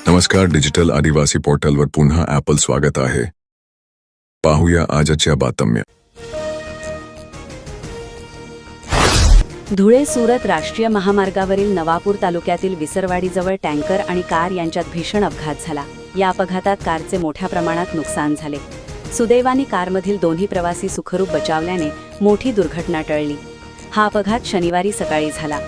नमस्कार, डिजिटल आदिवासी पोर्टलवर पुन्हा ॲपल स्वागत आहे. पाहूया आजच्या बातम्या. धुळे-सुरत राष्ट्रीय महामार्गावरील नवापूर तालुक्यातील विसरवाडीजवळ टँकर आणि कार यांच्यात भीषण अपघात झाला. या अपघातात कारचे मोठ्या प्रमाणात नुकसान झाले. सुदैवाने कारमधील दोन्ही प्रवासी सुखरूप बचावल्याने मोठी दुर्घटना टळली. हा अपघात शनिवारी सकाळी झाला.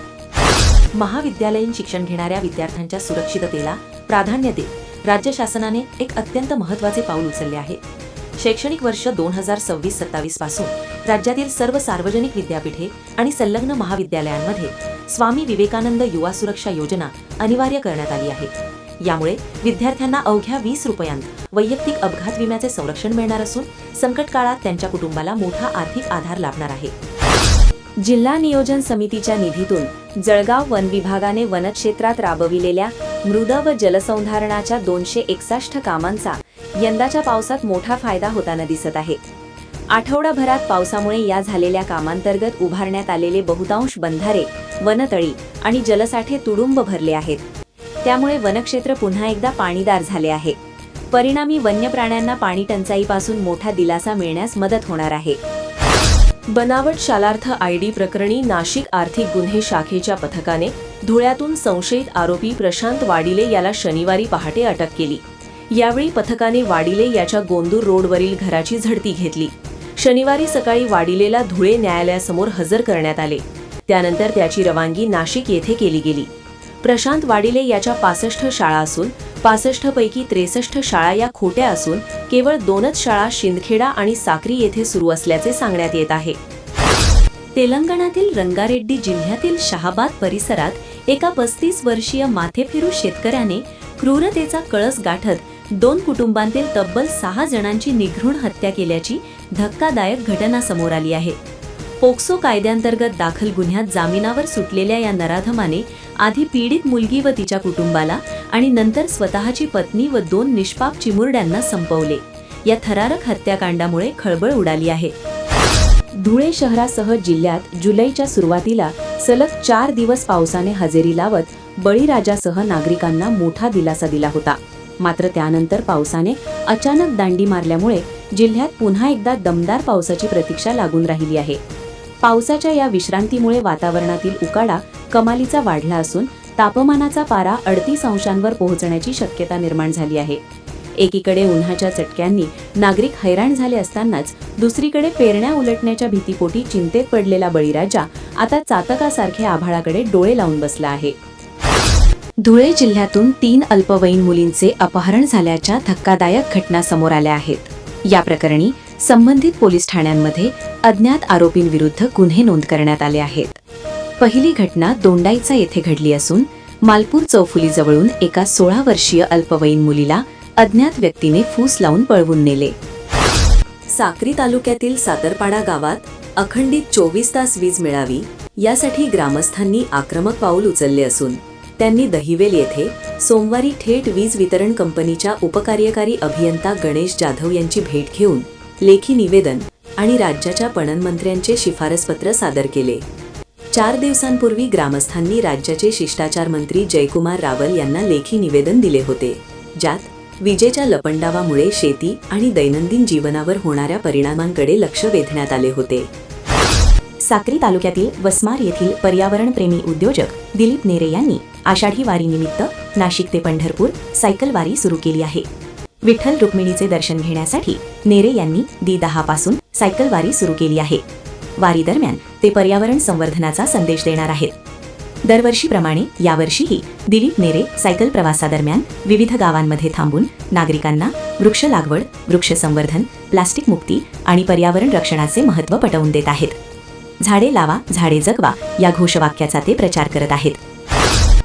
महाविद्यालयीन शिक्षण घेणाऱ्या विद्यार्थ्यांच्या सुरक्षिततेला प्राधान्य देत राज्य शासनाने एक अत्यंत महत्त्वाचे पाऊल उचलले आहे. शैक्षणिक वर्ष 2026-27 पासून राज्यातील सर्व सार्वजनिक विद्यापीठे आणि संलग्न महाविद्यालयांमध्ये स्वामी विवेकानंद युवा सुरक्षा योजना अनिवार्य करण्यात आली आहे. यामुळे विद्यार्थ्यांना अवघ्या 20 रुपयांत वैयक्तिक अपघात विम्याचे संरक्षण मिळणार असून संकट काळात त्यांच्या कुटुंबाला मोठा आर्थिक आधार लाभणार आहे. जिल्हा नियोजन समितीच्या निधीतून जळगाव वन विभागाने वनक्षेत्रात राबविलेल्या मृद व जलसंधारणाच्या 261 कामांचा यंदाच्या पावसात मोठा फायदा होताना दिसत आहे. आठवडाभरात पावसामुळे या झालेल्या कामांतर्गत उभारण्यात आलेले बहुतांश बंधारे, वनतळी आणि जलसाठे तुडुंब भरले आहेत. त्यामुळे वनक्षेत्र पुन्हा एकदा पाणीदार झाले आहे. परिणामी वन्य प्राण्यांना पाणी टंचाईपासून मोठा दिलासा मिळण्यास मदत होणार आहे. बनावट शालार्थ आयडी प्रकरणी नाशिक आर्थिक गुन्हे शाखेच्या पथकाने धुळ्यातून संशयित आरोपी प्रशांत वाडिले याला शनिवारी पहाटे अटक केली. यावेळी पथकाने वाडिले याच्या गोंदूर रोडवरील घराची झडती घेतली. शनिवारी सकाळी वाडिलेला धुळे न्यायालयासमोर हजर करण्यात आले. त्यानंतर त्याची रवानगी नाशिक येथे केली गेली. प्रशांत वाडिले याच्या 65 शाळा असून 65 पैकी 63 शाळा या खोट्या असून केवळ 2च शाळा शिंदखेडा आणि साक्री येथे सुरू असल्याचे सांगण्यात येत आहे. तेलंगणातील रंगारेड्डी जिल्ह्यातील शहाबाद परिसरात एका 35 वर्षीय माथेफिरू शेतकऱ्याने क्रूरतेचा कळस गाठत 2 कुटुंबांतील तब्बल 6 जणांची निघृण हत्या केल्याची धक्कादायक घटना समोर आली आहे. पोक्सो कायद्यांतर्गत दाखल गुन्ह्यात जामिनावर सुटलेल्या या नराधमाने आधी पीडित मुलगी व तिच्या कुटुंबाला आणि नंतर स्वतःची पत्नी व 2 निष्पाप चिमुरड्यांना संपवले. या थरारक हत्याकांडामुळे खळबळ उडाली आहे. धुळे शहरासह जिल्ह्यात जुलैच्या सुरुवातीला सलग 4 दिवस पावसाने हजेरी लावत बळीराजासह नागरिकांना मोठा दिलासा दिला होता. मात्र त्यानंतर पावसाने अचानक दांडी मारल्यामुळे जिल्ह्यात पुन्हा एकदा दमदार पावसाची प्रतीक्षा लागून राहिली आहे. पावसाच्या या विश्रांतीमुळे वातावरणातील उकाडा कमालीचा वाढला असून तापमानाचा पारा 38 अंशांवर पोहोचण्याची शक्यता निर्माण झाली आहे. एकीकडे उन्हाच्या चटक्यांनी नागरिक हैराण झाले असतानाच दुसरीकडे पेरण्या उलटण्याच्या भीतीपोटी चिंतेत पडलेला बळीराजा आता चातकासारखे आभाळाकडे डोळे लावून बसला आहे. धुळे जिल्ह्यातून 3 अल्पवयीन मुलींचे अपहरण झाल्याच्या धक्कादायक घटना समोर आल्या आहेत. या प्रकरणी संबंधित पोलीस ठाण्यांमध्ये अज्ञात आरोपींविरुद्ध गुन्हे नोंद करण्यात आले आहेत. पहिली घटना दोंडाईचा येथे घडली असून मालपूर चौफुलीजवळून एका 16 वर्षीय अल्पवयीन मुलीला अज्ञात व्यक्तीने फूस लावून पळवून नेले. साक्री तालुक्यातील सातरपाडा गावात अखंडित 24 तास वीज मिळावी यासाठी ग्रामस्थांनी आक्रमक पाऊल उचलले असून त्यांनी दहिवेल येथे सोमवारी थेट वीज वितरण कंपनीच्या उपकार्यकारी अभियंता गणेश जाधव यांची भेट घेऊन लेखी निवेदन आणि राज्याच्या पणन मंत्र्यांचे शिफारसपत्र सादर केले. 4 दिवसांपूर्वी ग्रामस्थांनी राज्याचे शिष्टाचार मंत्री जयकुमार रावल यांना लेखी निवेदन दिले होते, ज्यात विजेच्या लपंडावामुळे शेती आणि दैनंदिन जीवनावर होणाऱ्या परिणामांकडे लक्ष वेधण्यात आले होते. साक्री तालुक्यातील वसमार येथील पर्यावरणप्रेमी उद्योजक दिलीप नेरे यांनी आषाढी वारीनिमित्त नाशिक ते पंढरपूर सायकल वारी सुरू केली आहे. विठ्ठल रुक्मिणीचे दर्शन घेण्यासाठी नेरे यांनी दी10 पासून सायकल वारी सुरू केली आहे. वारी दरम्यान ते पर्यावरण संवर्धनाचा संदेश देणार आहेत. दरवर्षीप्रमाणे यावर्षीही दिलीप नेरे सायकल प्रवासादरम्यान विविध गावांमध्ये थांबून नागरिकांना वृक्ष लागवड, वृक्ष संवर्धन, प्लास्टिक मुक्ती आणि पर्यावरण रक्षणाचे महत्त्व पटवून देत आहेत. झाडे लावा, झाडे जगवा या घोषवाक्याचा ते प्रचार करत आहेत.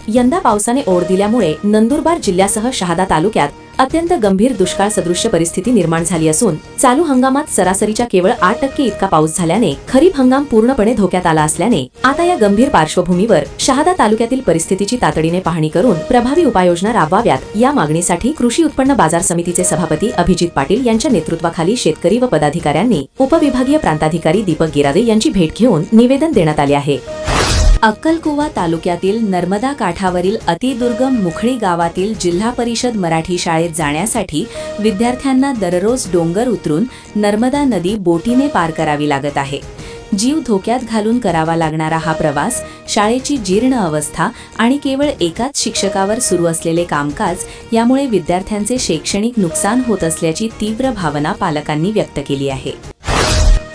यंदा पावसाने ओढ दिल्यामुळे नंदुरबार जिल्ह्यासह शहादा तालुक्यात अत्यंत गंभीर दुष्काळ सदृश्य परिस्थिती निर्माण झाली असून चालू हंगामात सरासरीच्या केवळ 8% इतका पाऊस झाल्याने खरीप हंगाम पूर्णपणे धोक्यात आला असल्याने आता या गंभीर पार्श्वभूमीवर शहादा तालुक्यातील परिस्थितीची तातडीने पाहणी करून प्रभावी उपाययोजना राबवाव्यात या मागणीसाठी कृषी उत्पन्न बाजार समितीचे सभापती अभिजित पाटील यांच्या नेतृत्वाखाली शेतकरी व पदाधिकाऱ्यांनी उपविभागीय प्रांताधिकारी दीपक गिरादे यांची भेट घेऊन निवेदन देण्यात आले आहे. अक्कलकुवा तालुक्यातील नर्मदा काठावरील अतिदुर्गम मुखळी गावातील जिल्हा परिषद मराठी शाळेत जाण्यासाठी विद्यार्थ्यांना दररोज डोंगर उतरून नर्मदा नदी बोटीने पार करावी लागत आहे. जीव धोक्यात घालून करावा लागणारा हा प्रवास, शाळेची जीर्ण अवस्था आणि केवळ एकाच शिक्षकावर सुरू असलेले कामकाज यामुळे विद्यार्थ्यांचे शैक्षणिक नुकसान होत असल्याची तीव्र भावना पालकांनी व्यक्त केली आहे.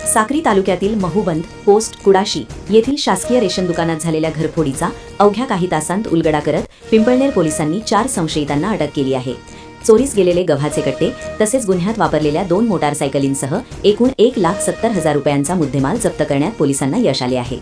साक्री तालुक्यातील महूबंद पोस्ट कुडाशी येथील शासकीय रेशन दुकानात झालेल्या घरफोडीचा अवघ्या काही तासांत उलगडा करत पिंपळनेर पोलिसांनी 4 संशयितांना अटक केली आहे. चोरीस गेलेले गव्हाचे कट्टे तसेच गुन्ह्यात वापरलेल्या 2 मोटारसायकलींसह एकूण 1,70,000 रुपयांचा मुद्देमाल जप्त करण्यात पोलिसांना यश आले आहे.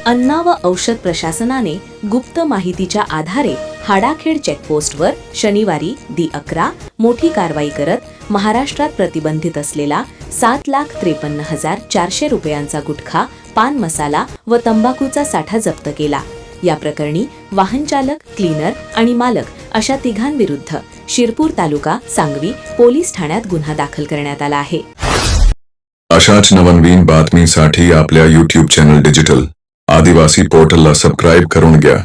अन्न व औषध प्रशासनाने गुप्त माहितीच्या आधारे हाडाखेड चेकपोस्टवर शनिवारी 11 मोठी कारवाई करत महाराष्ट्रात प्रतिबंधित असलेला 7,53,400 रुपयांचा गुटखा, पान मसाला व तंबाखूचा साठा जप्त केला. या प्रकरणी वाहनचालक, क्लीनर आणि मालक अशा तिघांविरुद्ध शिरपूर तालुका सांगवी पोलीस ठाण्यात गुन्हा दाखल करण्यात आला आहे. अशाच नवनवीन बातमीसाठी आपल्या YouTube चॅनल डिजिटल आदिवासी पोर्टलला सबस्क्राईब करून घ्या.